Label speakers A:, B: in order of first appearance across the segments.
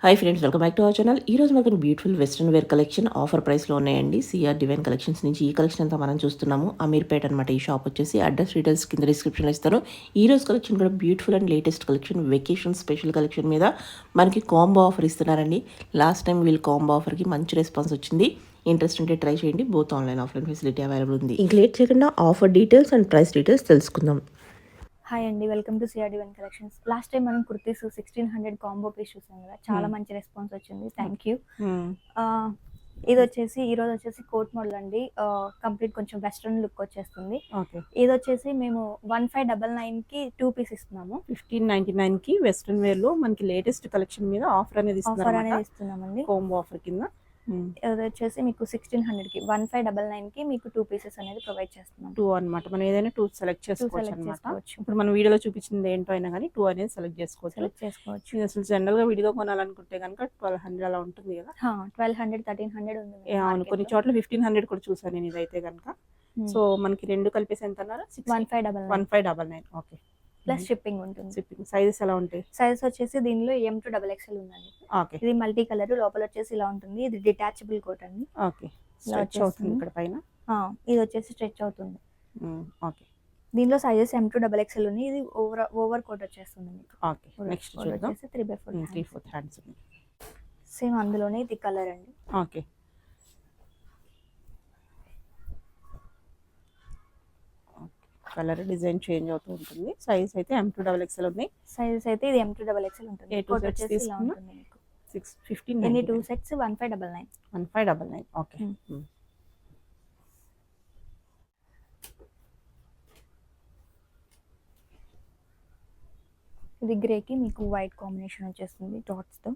A: Hi friends, welcome back to our channel. ఈ రోజు మనకు beautiful western wear collection offer ప్రైస్లో ఉన్నాయండి. సిఆర్ డివైన్ కలెక్షన్స్ నుంచి ఈ కలెక్షన్ అంతా మనం చూస్తున్నాము. అమీర్పేట్ అనమాట ఈ షాప్ వచ్చేసి. అడ్రస్ డీటెయిల్స్ కింద డిస్క్రిప్షన్లో ఇస్తాను. ఈ రోజు కలెక్షన్ కూడా beautiful and latest collection, vacation special collection మీద మనకి కాంబో ఆఫర్ ఇస్తున్నారండి. లాస్ట్ టైం వీళ్ళు కాంబో ఆఫర్కి మంచి రెస్పాన్స్ వచ్చింది. ఇంట్రెస్ట్ ఉంటే ట్రై చేయండి. Both online offline facility available ఉంది. ఇంక లేట్ చేయకుండా offer details and price details తెలుసుకుందాం.
B: హాయ్ అండి, welcome to CR divine collections. Last time మనం కుర్తీస్ 1600 కాంబో పీస్ చూసాం కదా, చాలా మంచి రెస్పాన్స్ వచ్చింది. Thank you. ఇది వచ్చేసి ఈ రోజు వచ్చేసి కోట్ మోడల్ అండి. కంప్లీట్ కొంచెం వెస్ట్రన్ లుక్ వచ్చేస్తుంది. ఇది వచ్చేసి మేము 1599 కి 2 పీస్ ఇస్తున్నాము.
C: 1599 కి వెస్ట్రన్ వేర్ లో మనకి లేటెస్ట్ కలెక్షన్ మీద ఆఫర్ అనేది
B: ఇస్తున్నామండి.
C: కాంబో ఆఫర్ కింద.
B: ఇది వచ్చేసి మీకు 1600 కి 1599 కి మీకు 2 పీసెస్ అనేది ప్రొవైడ్ చేస్తున్నాం.
C: 2 అన్నమాట. మనం ఏదైనా 2 సెలెక్ట్ చేసుకోవచ్చు అన్నమాట. ఇప్పుడు మనం వీడియోలో చూపించింది ఏంటో అయినా కానీ 2 అనేది సెలెక్ట్ చేసుకోవచ్చు. అసలు జనరల్ గా విడిగా కొనాలనుకుంటే కనుక 1200 అలా ఉంటుంది కదా.
B: 1200 1300 ఉంది.
C: అవును, కొన్ని చోట్ల 1500 కూడా చూసాను నేను ఇదైతే కనుక. సో మనకి రెండు కలిపేసి ఎంత అన్నారు? 1599. ఓకే,
B: ప్లస్ షిప్పింగ్ ఉంటుంది.
C: షిప్పింగ్ సైజెస్ ఎలా ఉంటాయి?
B: సైజెస్ వచ్చేసి దీనిలో M to XXL ఉందండి.
C: ఓకే,
B: ఇది మల్టీ కలర్, లోపల వచ్చేసి ఇలా ఉంటుంది. ఇది డిటాచబుల్ కోట్ అండి.
C: ఓకే, స్ట్రెచ్ అవుతుంది ఇక్కడ పైన.
B: ఇది వచ్చేసి స్ట్రెచ్ అవుతుంది.
C: ఓకే,
B: దీనిలో సైజెస్ M to XXL ఉంది. ఇది ఓవర్ కోట్ వచ్చేస్తుంది మీకు.
C: ఓకే, నెక్స్ట్ చూద్దాం.
B: 3/4
C: హ్యాండ్స్ ఉంది.
B: సేమ్ అందులోనే ఇది కలర్ అండి.
C: ఓకే, కలర్ డిజైన్ చేంజ్ అవుతూ ఉంటుంది. సైజ్ అయితే M to XXL ఉంది.
B: సైజెస్ అయితే ఇది M to XXL ఉంటుంది. కోట్ వచ్చేసి ఇలా ఉంటుంది మీకు.
C: 615
B: ఎన్ని 2 సెట్స్ 1599.
C: 1599. ఓకే,
B: ఇది గ్రేకి మీకు వైట్ కాంబినేషన్ వచ్చేస్తుంది, డాట్స్ తో,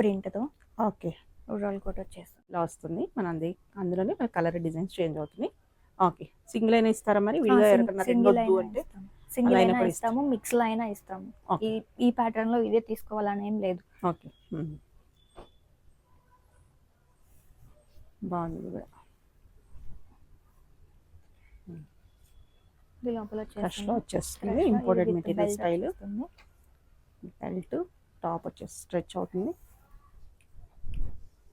B: ప్రింట్ తో.
C: ఓకే,
B: ఓవరాల్ కోట్ వచ్చేస్తుంది.
C: ఇలా వస్తుంది మనది. అందులోనే కలర్ డిజైన్స్ చేంజ్ అవుతుంది. ఓకే, సింగిల్ అయినా ఇస్తారా మరి? విడిగా ఎవరికన్నా రెండు వద్దు అంటే
B: సింగిల్ అయినా ఇస్తాము, మిక్స్ లో అయినా ఇస్తాము. ఈ ప్యాటర్న్ లో ఇదే తీసుకోవాలని ఏం లేదు.
C: ఓకే, బాగుంది కూడా.
B: ఇది లోపల
C: వచ్చేస్తుంది imported material style. Belt top వచ్చేసి స్ట్రెచ్ అవుతుంది.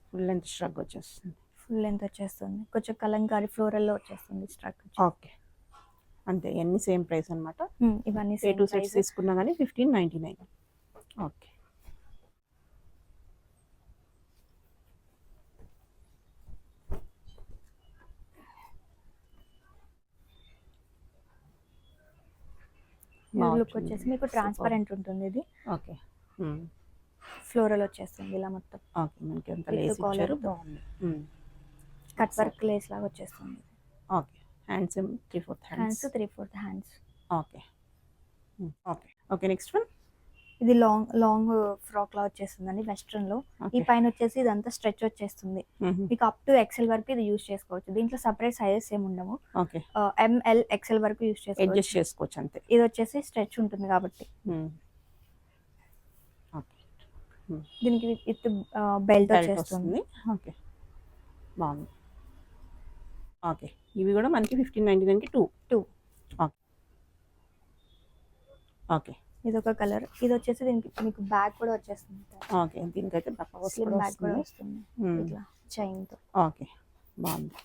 C: ఫుల్ లెంత్ స్ట్రగ్ వచ్చేస్తుంది.
B: ఫుల్ లెంత్ వచ్చేస్తుంది. కొంచెం కలంకారీ ఫ్లోరల్ లో వచ్చేస్తుంది స్ట్రక్.
C: ఓకే, అంతే. అన్ని సేమ్ ప్రైస్ అన్నమాట.
B: ఇవన్నీ
C: 2 సెట్స్ తీసుకున్నా కానీ 1599. ఓకే,
B: లుక్ వచ్చేసి మీకు ట్రాన్స్పరెంట్ ఉంటుంది. ఇది
C: ఓకే,
B: ఫ్లోరల్ వచ్చేస్తుంది ఇలా మొత్తం.
C: ఓకే, మనకి అంత లేస్ ఇచ్చారు, బాగుంది.
B: కట్ వర్క్ లేస్ లాగా వచ్చేస్తుంది.
C: Okay, hands 3/4 hands.
B: 3/4 hands.
C: Okay, okay, okay. Next one.
B: ఇది లాంగ్ ఫ్రాక్ లా వచ్చేస్తుందండి వెస్ట్రన్ లో. ఈ పైన వచ్చేసి ఇదంతా స్ట్రెచ్ వచ్చేస్తుంది. మీకు అప్ టు XL వరకు ఇది యూస్ చేసుకోవచ్చు. దీంట్లో సపరేట్ సైజెస్ ఏమి ఉండవు.
C: ఓకే,
B: ML XL వరకు యూస్
C: చేసుకోవచ్చు అంతే.
B: ఇది వచ్చేసి స్ట్రెచ్ ఉంటుంది కాబట్టి. దీనికి విత్ బెల్ట్ వచ్చేస్తుంది.
C: ఓకే, బాగుంది. ఓకే, ఇవి కూడా మనకి 1599 కి 2. ఓకే, ఓకే,
B: ఇది ఒక కలర్. ఇది వచ్చేసి దీనికి మీకు బ్యాగ్ కూడా వచ్చేస్తుంది.
C: ఓకే, దీనికైతే
B: బ్యాగ్ కూడా వస్తుంది ఇట్లా చైన్ తో.
C: ఓకే, బాగుంది,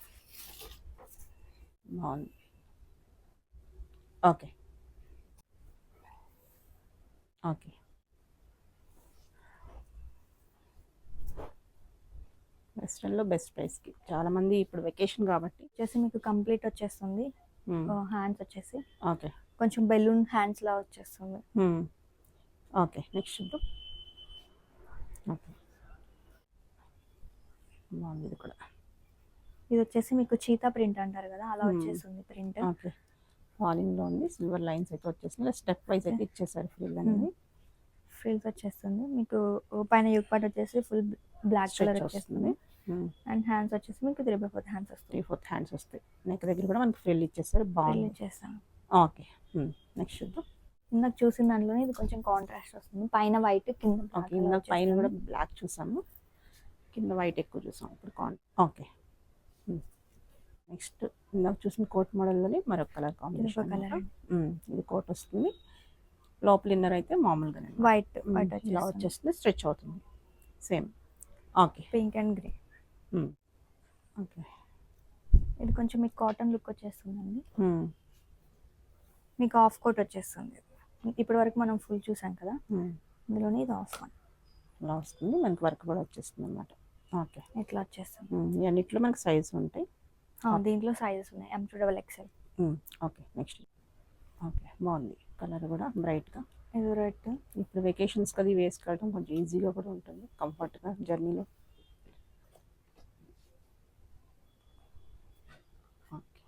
C: బాగుంది. ఓకే, ఓకే, వెస్ట్రన్ లో బెస్ట్ ప్రైస్ కి చాలా మంది ఇప్పుడు వెకేషన్ కాబట్టి
B: వచ్చేసి మీకు కంప్లీట్ వచ్చేస్తుంది. హ్యాండ్స్ వచ్చేసి
C: ఓకే, కొంచెం
B: బెలూన్ హ్యాండ్స్ లా వచ్చేస్తుంది.
C: ఓకే, నెక్స్ట్ చూద్దాం. ఓకే, బాగుంది. ఇది కూడా
B: ఇది వచ్చేసి మీకు చీతా ప్రింట్ అంటారు కదా, అలా వచ్చేస్తుంది ప్రింట్.
C: ఓకే, ఫాలింగ్ లో ఉంది. సిల్వర్ లైన్స్ అయితే వచ్చేస్తుంది. స్టెప్ వైజ్ అయితే ఇచ్చేసారు. ఫ్రిల్ అనేది
B: ఫ్రిల్స్ వచ్చేస్తుంది. మీకు పైన యూక్ పార్ట్ వచ్చేసి ఫుల్ బ్లాక్ కలర్ వచ్చేస్తుంది. అండ్ హ్యాండ్స్ వచ్చేసి మీకు 3/4 హ్యాండ్స్ వస్తాయి.
C: 3/4 హ్యాండ్స్ వస్తాయి. నెక్ దగ్గర కూడా మనకి ఫ్రిల్ ఇచ్చేసారు. బాగుంది,
B: ఇచ్చేస్తాను.
C: ఓకే, నెక్స్ట్ చూద్దాం.
B: నాకు చూసిన దాంట్లోనే ఇది కొంచెం కాంట్రాస్ట్ వస్తుంది. పైన వైట్, కింద
C: పైన కూడా బ్లాక్ చూసాము, కింద వైట్ ఎక్కువ చూసాం ఇప్పుడు. ఓకే, నెక్స్ట్ ఇందాక చూసిన కోట్ మోడల్లోనే మరొక కలర్ కాంబినేషన్. ఇది కోట్ వస్తుంది. లోపల ఇన్నర్ అయితే మామూలుగా
B: వైట్
C: ఇలా వచ్చేస్తుంది. స్ట్రెచ్ అవుతుంది. Same. Okay.
B: Pink and grey.
C: Okay.
B: ఇది కొంచెం మీకు కాటన్ లుక్ వచ్చేస్తుందండి. మీకు ఆఫ్ కోట్ వచ్చేస్తుంది. ఇప్పటి వరకు మనం ఫుల్ చూసాం కదా, ఇందులోనే ఇది ఆఫ్ వన్
C: ఇలా వస్తుంది, మనకి వర్క్ కూడా వచ్చేస్తుంది అనమాట. ఓకే.
B: ఇట్లా వచ్చేస్తుంది.
C: ఇవన్నిట్లో మనకి సైజ్ ఉంటాయి.
B: దీంట్లో సైజెస్ ఉన్నాయి M2XL.
C: ఓకే. నెక్స్ట్. ఓకే, బాగుంది కలర్ కూడా బ్రైట్గా.
B: ఇది రెడ్.
C: ఇప్పుడు వెకేషన్స్కి అది వేసుకోవడం కొంచెం ఈజీగా కూడా ఉంటుంది, కంఫర్ట్గా జర్నీలో. ఓకే.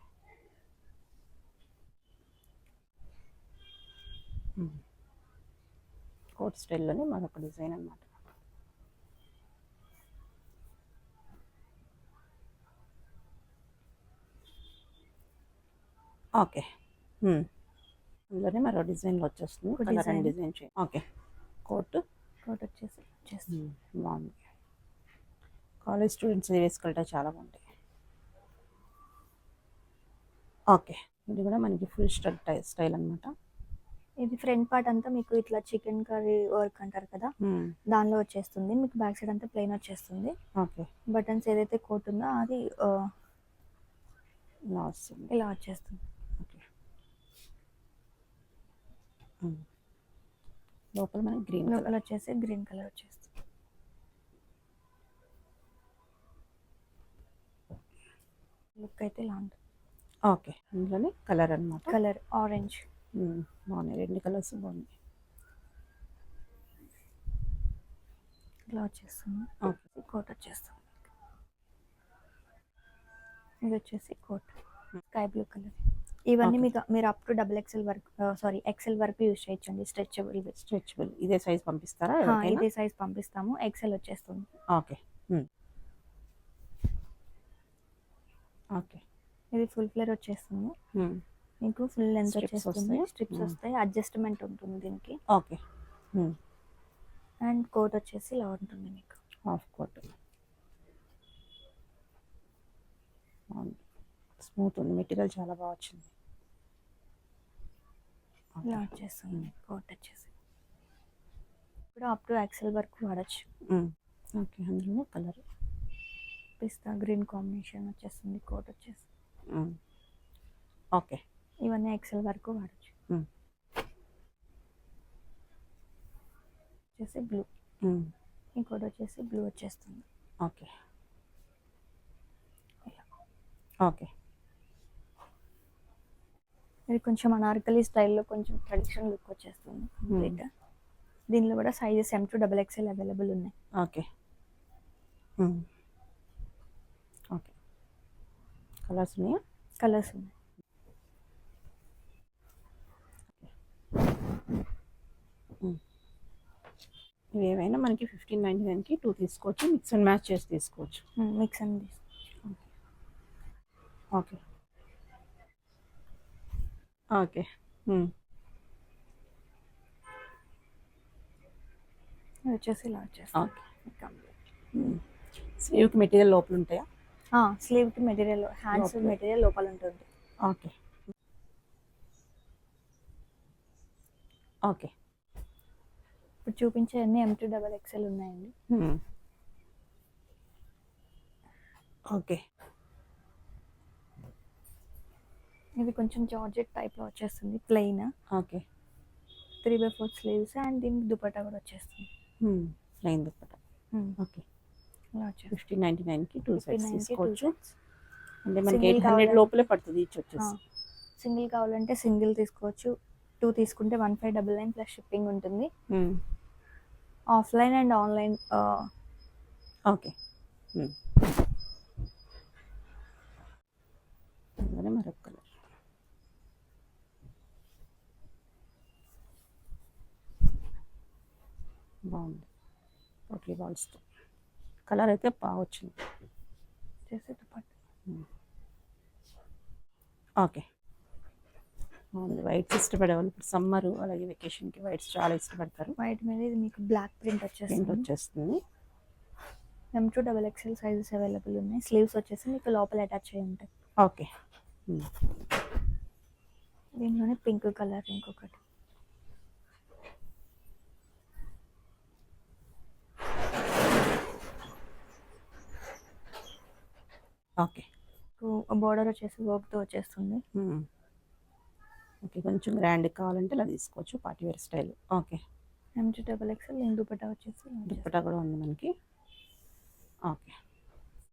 C: కోట్ స్టైల్లోనే మరొక డిజైన్ అనమాట. ఓకే. అందులోనే మరో డిజైన్లో వచ్చేస్తుంది, colour and design change. Okay. Coat
B: వచ్చేసి
C: బాగుంది. కాలేజ్ స్టూడెంట్స్ వేసుకుంటే చాలా బాగుంటాయి. ఓకే. ఇది కూడా మనకి ఫుల్ స్టైల్ అనమాట.
B: ఇది ఫ్రంట్ పార్ట్ అంతా మీకు ఇట్లా చికెన్ కర్రీ వర్క్ అంటారు కదా, దానిలో వచ్చేస్తుంది. మీకు బ్యాక్ సైడ్ అంతా ప్లెయిన్ వచ్చేస్తుంది.
C: ఓకే.
B: బటన్స్ ఏదైతే కోట్ ఉందో అది
C: ఇలా వస్తుంది,
B: ఇలా వచ్చేస్తుంది.
C: ఓకే. లోపల మనకి గ్రీన్
B: లోపల వచ్చేసి గ్రీన్ కలర్ వచ్చేస్తుంది. లుక్ అయితే ఇలా ఉంటుంది.
C: ఓకే. అందులోనే కలర్ అనమాట.
B: Colour orange.
C: బాగున్నాయి, రెండు కలర్స్ బాగున్నాయి.
B: ఇలా వచ్చేస్తుంది.
C: ఓకే.
B: కోట్ వచ్చేస్తుంది. ఇది వచ్చేసి కోట్ స్కై బ్లూ కలర్. ఇవన్నీ మీకు మీరు అప్ టు XXL వరకు XL వరకు యూజ్ చేయొచ్చండి. స్ట్రెచబుల్.
C: ఇదే సైజ్ పంపిస్తారా?
B: ఇదే సైజ్ పంపిస్తాము. XL వచ్చేస్తుంది.
C: ఓకే. ఓకే.
B: ఇది ఫుల్ ఫ్లేర్ వచ్చేస్తుంది. మీకు ఫుల్ లెంత్ వచ్చేస్తుంది. స్ట్రిప్స్ వస్తాయి, అడ్జస్ట్మెంట్ ఉంటుంది దీనికి.
C: ఓకే.
B: అండ్ కోట్ వచ్చేసి ఇలా ఉంటుంది మీకు.
C: హాఫ్ కోట్ స్మూత్ ఉంది, మెటీరియల్ చాలా బాగా వచ్చింది.
B: ఇలా వచ్చేస్తుంది కోట్ వచ్చేసి. ఇప్పుడు అప్ టు XL వరకు వాడచ్చు.
C: ఓకే. అందులో కలర్
B: పిస్తా గ్రీన్ కాంబినేషన్ వచ్చేస్తుంది. కోట్ వచ్చేసి.
C: ఓకే.
B: ఇవన్నీ XL వరకు వాడచ్చు. వచ్చేసి బ్లూ. ఇంకోటి వచ్చేసి బ్లూ వచ్చేస్తుంది.
C: ఓకే. ఓకే.
B: ఇది కొంచెం అనార్కలి స్టైల్లో కొంచెం ట్రెడిషనల్ లుక్ వచ్చేస్తుంది కంప్లీట్. దీనిలో కూడా సైజెస్ M2XL అవైలబుల్ ఉన్నాయి.
C: ఓకే. ఓకే. కలర్స్ ఉన్నాయా?
B: కలర్స్ ఉన్నాయి.
C: ఇవేమైనా మనకి 1599కి 2 తీసుకోవచ్చు, మిక్స్ అండ్ మ్యాచ్ చేసి తీసుకోవచ్చు.
B: మిక్స్ అండ్ తీసుకోవచ్చు.
C: ఓకే. ఓకే.
B: వచ్చేసి ఇలా వచ్చేస్తుంది.
C: స్లీవ్కి మెటీరియల్ లోపల ఉంటాయా?
B: స్లీవ్కి మెటీరియల్, హ్యాండ్స్ మెటీరియల్ లోపల ఉంటుంది.
C: ఓకే. ఓకే.
B: ఇప్పుడు చూపించే అన్ని M2XL ఉన్నాయండి.
C: ఓకే.
B: ఇది కొంచెం జార్జెట్ టైప్లో వచ్చేస్తుంది, ప్లెయిన్.
C: ఓకే.
B: 3/4 స్లీవ్స్ అండ్ దీనికి దుపట్టా కూడా వచ్చేస్తుంది.
C: ప్లెయిన్ దుపట్టా. ఓకే.
B: ఇలా వచ్చేసి
C: 1599కి 2 సెట్స్ తీసుకోవచ్చు. అంటే మనకి
B: Single
C: 800
B: కావాలంటే
C: లోపలే పడుతుంది ఈచ్ వచ్చేసి.
B: సింగిల్ కావాలంటే సింగిల్ తీసుకోవచ్చు. 2 తీసుకుంటే 1599 ప్లస్ షిప్పింగ్ ఉంటుంది. Offline and online.
C: ఓకే. అందులోనే మరొక కలర్. బాగుంది, పోట్లీ బాల్స్తో. కలర్ అయితే బాగా వచ్చింది.
B: చేసి దుపట్టా.
C: ఓకే. బాగుంది. వైట్స్ ఇష్టపడేవాళ్ళు ఇప్పుడు సమ్మర్ అలాగే వెకేషన్కి వైట్స్ చాలా ఇష్టపడతారు.
B: వైట్ మీద ఇది మీకు బ్లాక్ ప్రింట్
C: వచ్చేస్తుంది.
B: M2XL సైజెస్ అవైలబుల్ ఉన్నాయి. స్లీవ్స్ వచ్చేసి మీకు లోపల అటాచ్ అయ్యి ఉంటాయి.
C: ఓకే.
B: దీనిలోనే పింక్ కలర్ ఇంకొకటి.
C: ఓకే.
B: బోర్డర్ వచ్చేసి వర్క్తో వచ్చేస్తుంది.
C: ఓకే, కొంచెం గ్రాండ్ కావాలంటే ఇలా తీసుకోవచ్చు, party wear style. Okay,
B: MG XXL dupatta వచ్చేసి
C: దుప్పటా కూడా ఉంది మనకి. ఓకే.